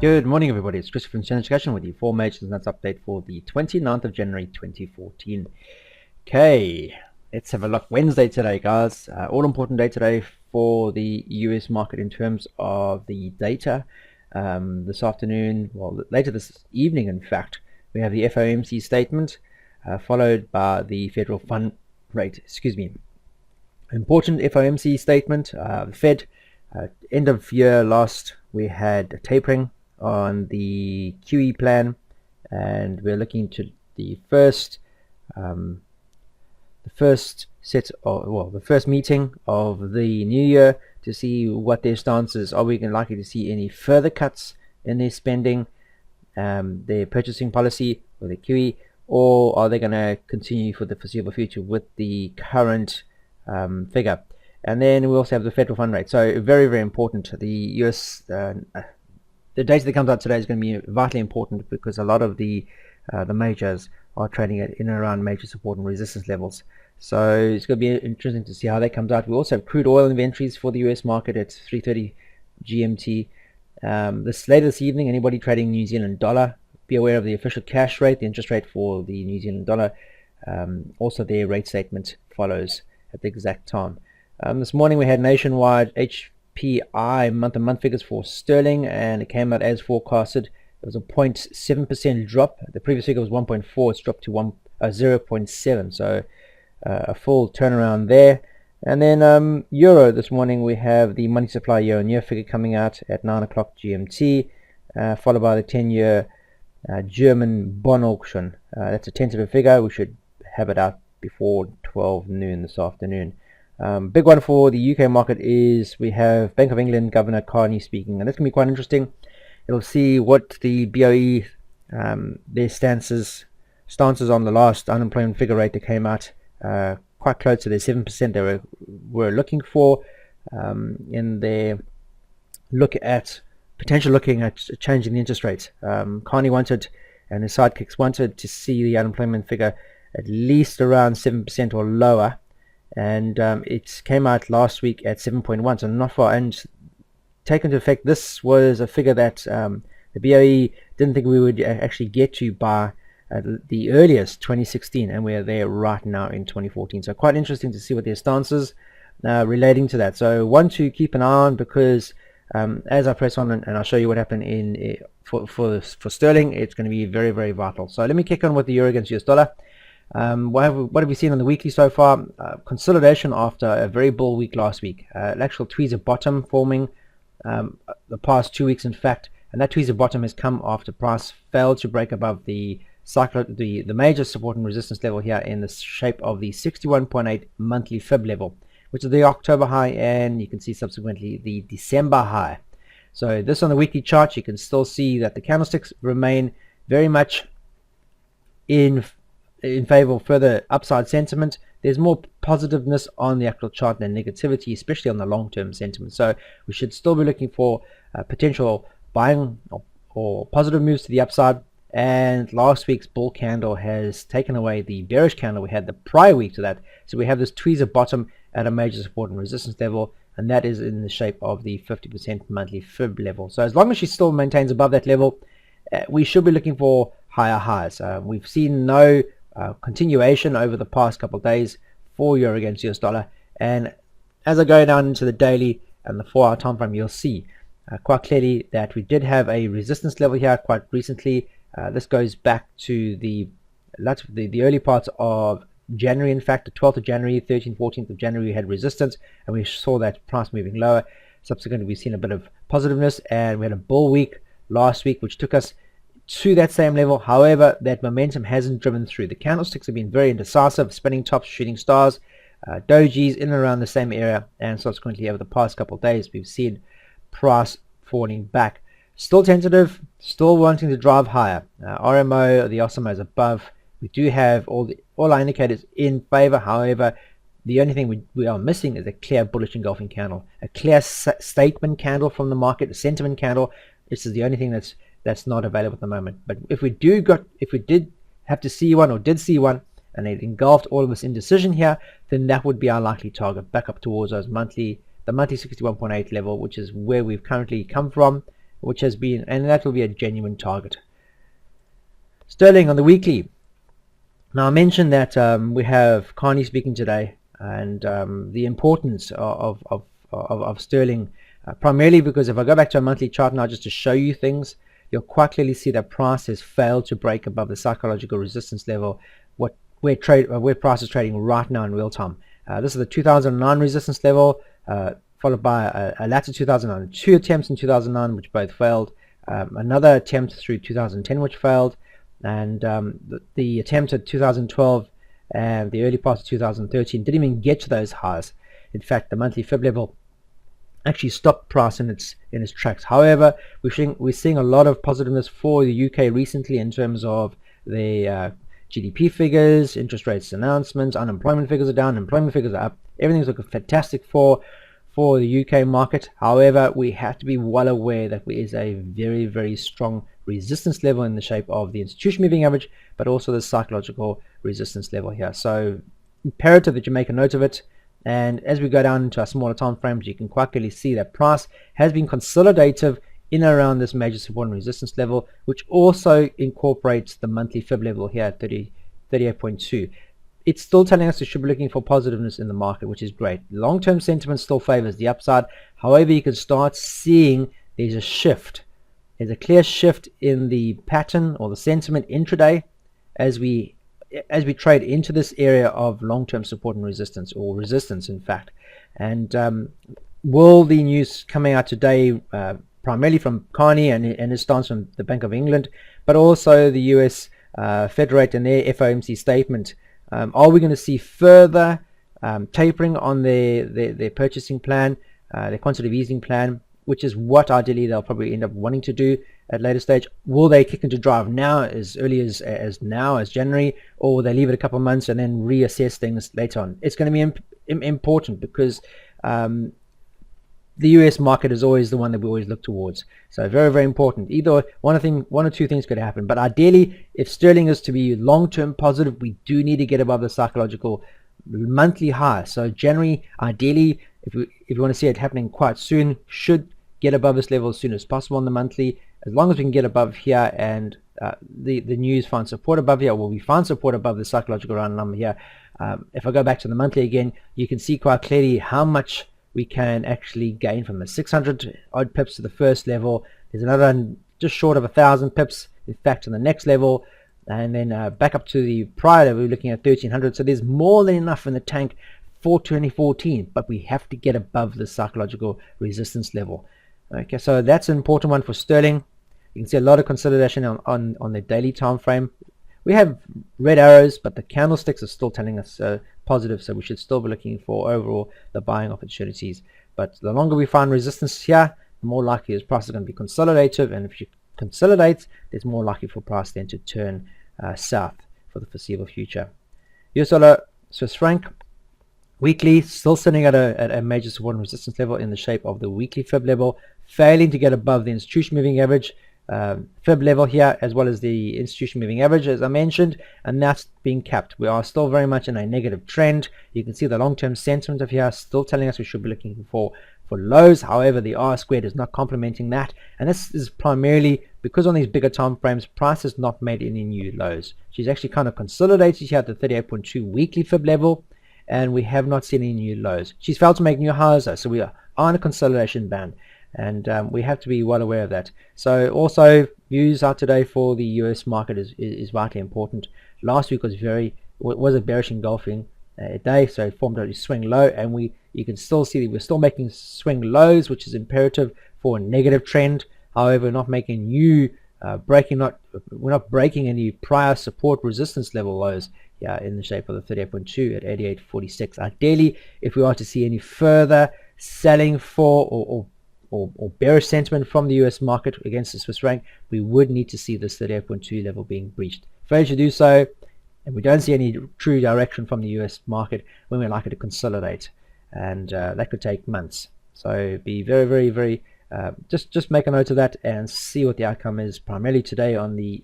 Good morning, everybody. It's Christopher from Serene Education with you for Majors and Nuts update for the 29th of January 2014. Okay, let's have a look. Wednesday today, guys. All important day today for the US market in terms of the data. This afternoon, well, later this evening, in fact, we have the FOMC statement, followed by the federal fund rate. Important FOMC statement. The Fed, end of year last, we had a tapering on the QE plan, and we're looking to the first meeting of the new year to see what their stance is. Are we likely to see any further cuts in their spending, their purchasing policy, or their QE, or are they going to continue for the foreseeable future with the current figure? And then we also have the federal fund rate. So very, very important. The US the data that comes out today is going to be vitally important because a lot of the majors are trading at in and around major support and resistance levels. So it's going to be interesting to see how that comes out. We also have crude oil inventories for the US market at 3:30 GMT. Later this evening, anybody trading New Zealand dollar, be aware of the official cash rate, the interest rate for the New Zealand dollar. Also, their rate statement follows at the exact time. This morning we had nationwide HPI month-on-month figures for sterling, and it came out as forecasted. It was a 0.7% drop. The previous figure was 1.4. It's dropped to 0.7. So a full turnaround there. And then euro, this morning we have the money supply year-on-year figure coming out at 9 o'clock GMT, followed by the 10-year German bond auction. That's a tentative figure. We should have it out before 12 noon this afternoon. Big one for the UK market is we have Bank of England Governor Carney speaking, and that's going to be quite interesting. It'll see what the BOE, their stances on the last unemployment figure rate that came out, quite close to the 7% they were looking for, in their looking at changing the interest rates. Carney wanted, and his sidekicks wanted, to see the unemployment figure at least around 7% or lower, and it came out last week at 7.1, so not far. And take into effect, this was a figure that the BOE didn't think we would actually get to by the earliest 2016, and we're there right now in 2014. So quite interesting to see what their stance is relating to that. So one to keep an eye on, because as I press on and I'll show you what happened for sterling, it's going to be very, very vital. So let me kick on with the euro against US dollar. What have we seen on the weekly so far? Consolidation after a very bull week last week. An actual tweezer bottom forming the past 2 weeks, in fact, and that tweezer bottom has come after price failed to break above the major support and resistance level here in the shape of the 61.8 monthly fib level, which is the October high, and you can see subsequently the December high. So this on the weekly chart, you can still see that the candlesticks remain very much in favor of further upside sentiment. There's more positiveness on the actual chart than negativity, especially on the long-term sentiment. So we should still be looking for potential buying or positive moves to the upside. And last week's bull candle has taken away the bearish candle we had the prior week to that. So we have this tweezer bottom at a major support and resistance level, and that is in the shape of the 50% monthly fib level. So as long as she still maintains above that level, we should be looking for higher highs. We've seen no continuation over the past couple of days for euro against US dollar, and as I go down into the daily and the 4-hour time frame, you'll see quite clearly that we did have a resistance level here quite recently. This goes back to the early parts of January. In fact, the 12th of January, 13th, 14th of January, we had resistance, and we saw that price moving lower. Subsequently, we've seen a bit of positiveness, and we had a bull week last week, which took us to that same level. However, that momentum hasn't driven through. The candlesticks have been very indecisive, spinning tops, shooting stars, dojis in and around the same area, and subsequently over the past couple of days, we've seen price falling back. Still tentative, still wanting to drive higher. RMO, the OSMO is above. We do have all our indicators in favor. However, the only thing we are missing is a clear bullish engulfing candle, a clear statement candle from the market, a sentiment candle. This is the only thing that's not available at the moment. But if we did have to see one, or did see one, and it engulfed all of this indecision here, then that would be our likely target, back up towards the monthly 61.8 level, which is where we've currently come from. which has been, and that will be a genuine target. Sterling on the weekly. Now I mentioned that we have Carney speaking today, and the importance of sterling, primarily because if I go back to a monthly chart now just to show you things, you'll quite clearly see that price has failed to break above the psychological resistance level, where price is trading right now in real time. This is the 2009 resistance level, followed by a latter 2009, two attempts in 2009 which both failed, another attempt through 2010 which failed, and the attempt at 2012 and the early part of 2013 didn't even get to those highs. In fact, the monthly fib level actually stopped price in its tracks. However, we're seeing a lot of positiveness for the UK recently in terms of the GDP figures, interest rates announcements, unemployment figures are down, employment figures are up. Everything's looking fantastic for the UK market. However, we have to be well aware that there is a very, very strong resistance level in the shape of the institution moving average, but also the psychological resistance level here. So imperative that you make a note of it. And as we go down into our smaller time frames, you can quite clearly see that price has been consolidative in and around this major support and resistance level, which also incorporates the monthly fib level here at 38.2. It's still telling us we should be looking for positiveness in the market, which is great. Long-term sentiment still favors the upside. However, you can start seeing there's a shift. There's a clear shift in the pattern or the sentiment intraday as we trade into this area of long-term support and resistance, or resistance in fact. And will the news coming out today, primarily from Carney and his stance from the Bank of England, but also the US Fed rate and their FOMC statement, are we going to see further tapering on their purchasing plan, their quantitative easing plan, which is what ideally they'll probably end up wanting to do at later stage? Will they kick into drive now, as early as January, or will they leave it a couple of months and then reassess things later on? It's going to be important because the US market is always the one that we always look towards. So very, very important. Either one or two things could happen. But ideally, if sterling is to be long-term positive, we do need to get above the psychological monthly high. So January, ideally, if you want to see it happening quite soon, should get above this level as soon as possible on the monthly. As long as we can get above here and the news finds support above here, well, we find support above the psychological round number here. If I go back to the monthly again, you can see quite clearly how much we can actually gain from the 600 odd pips to the first level. There's another just short of 1,000 pips, in fact, on the next level, and then back up to the prior level, we're looking at 1,300. So there's more than enough in the tank for 2014, but we have to get above the psychological resistance level. Okay, so that's an important one for sterling. You can see a lot of consolidation on the daily time frame. We have red arrows, but the candlesticks are still telling us positive, so we should still be looking for overall the buying opportunities. But the longer we find resistance here, the more likely is price is going to be consolidative, and if you consolidate, there's more likely for price then to turn south for the foreseeable future. US dollar, Swiss franc, weekly still sitting at a major support and resistance level in the shape of the weekly fib level, failing to get above the institution moving average fib level here, as well as the institution moving average, as I mentioned, and that's being capped. We are still very much in a negative trend. You can see the long-term sentiment of here still telling us we should be looking for lows. However, the R squared is not complementing that, and this is primarily because on these bigger time frames, price has not made any new lows. She's actually kind of consolidated here at the 38.2 weekly fib level, and we have not seen any new lows. She's failed to make new highs though, so we are on a consolidation band, and we have to be well aware of that. So also views out today for the US market is vitally important. Last week was a bearish engulfing day, so it formed a swing low, and you can still see that we're still making swing lows, which is imperative for a negative trend. However, we're not making new we're not breaking any prior support resistance level lows in the shape of the 38.2 at 88.46. Ideally, if we are to see any further selling for or bearish sentiment from the US market against the Swiss franc, we would need to see this 38.2 level being breached. Failure to do so, and we don't see any true direction from the US market, when we're likely to consolidate, and that could take months. So be very, very, very just make a note of that and see what the outcome is, primarily today on the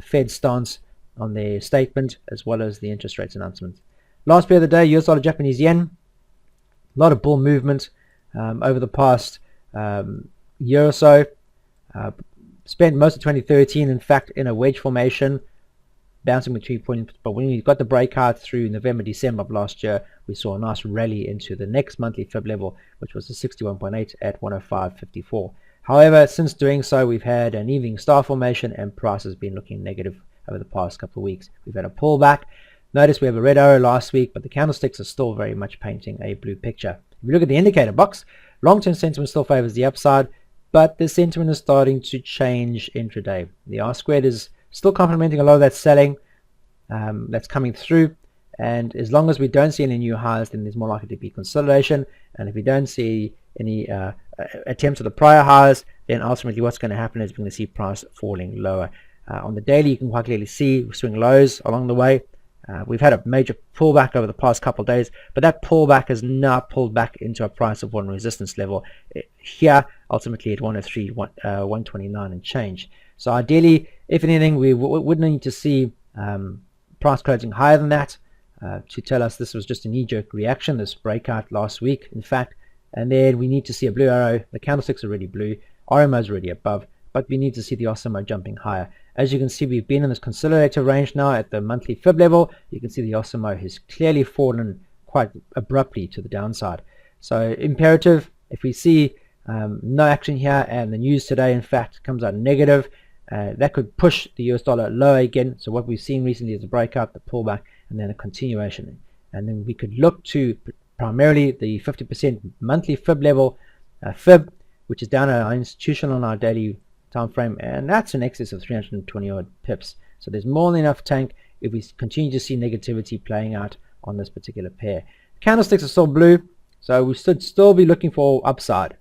Fed stance on their statement, as well as the interest rates announcement. Last pair of the day, US dollar Japanese yen. A lot of bull movement over the past year or so. Spent most of 2013, in fact, in a wedge formation, bouncing between points. But when we got the breakout through November, December of last year, we saw a nice rally into the next monthly fib level, which was the 61.8 at 105.54. However, since doing so, we've had an evening star formation and price has been looking negative over the past couple of weeks. We've had a pullback. Notice we have a red arrow last week, but the candlesticks are still very much painting a blue picture. If you look at the indicator box, long-term sentiment still favors the upside, but the sentiment is starting to change intraday. The R-squared is still complementing a lot of that selling that's coming through, and as long as we don't see any new highs, then there's more likely to be consolidation. And if we don't see any attempts at the prior highs, then ultimately what's going to happen is we're going to see price falling lower. On the daily, you can quite clearly see swing lows along the way. We've had a major pullback over the past couple of days, but that pullback has now pulled back into a price of one resistance level here, ultimately at 103, 129 and change. So ideally, if anything, we would need to see price closing higher than that to tell us this was just a knee-jerk reaction, this breakout last week, in fact. And then we need to see a blue arrow. The candlesticks are already blue, RMO is already above, but we need to see the OSMO jumping higher. As you can see, we've been in this consolidator range now at the monthly fib level. You can see the OSMO has clearly fallen quite abruptly to the downside. So imperative, if we see no action here and the news today in fact comes out negative, that could push the US dollar lower again. So what we've seen recently is a breakout, the pullback, and then a continuation. And then we could look to primarily the 50% monthly fib level, fib, which is down at our institutional on our daily time frame, and that's in excess of 320 odd pips. So there's more than enough tank if we continue to see negativity playing out on this particular pair. Candlesticks are still blue, so we should still be looking for upside.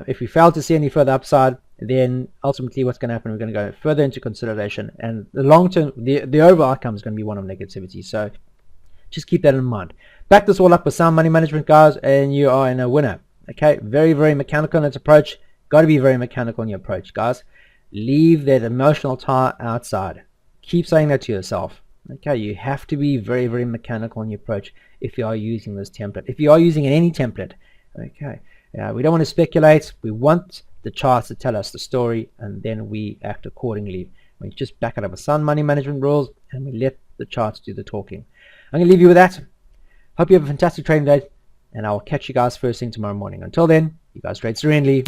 If we fail to see any further upside, then ultimately what's going to happen, we're going to go further into consolidation, and the long term, the overall outcome is going to be one of negativity. So just keep that in mind. Back this all up with sound money management, guys, and you are in a winner. Okay, very, very mechanical in its approach. Got to be very mechanical in your approach, guys. Leave that emotional tie outside. Keep saying that to yourself. Okay, you have to be very, very mechanical in your approach if you are using this template. If you are using any template, okay, we don't want to speculate. We want the charts to tell us the story, and then we act accordingly. We just back it up with sound money management rules, and we let the charts do the talking. I'm going to leave you with that. Hope you have a fantastic trading day, and I will catch you guys first thing tomorrow morning. Until then, you guys trade serenely.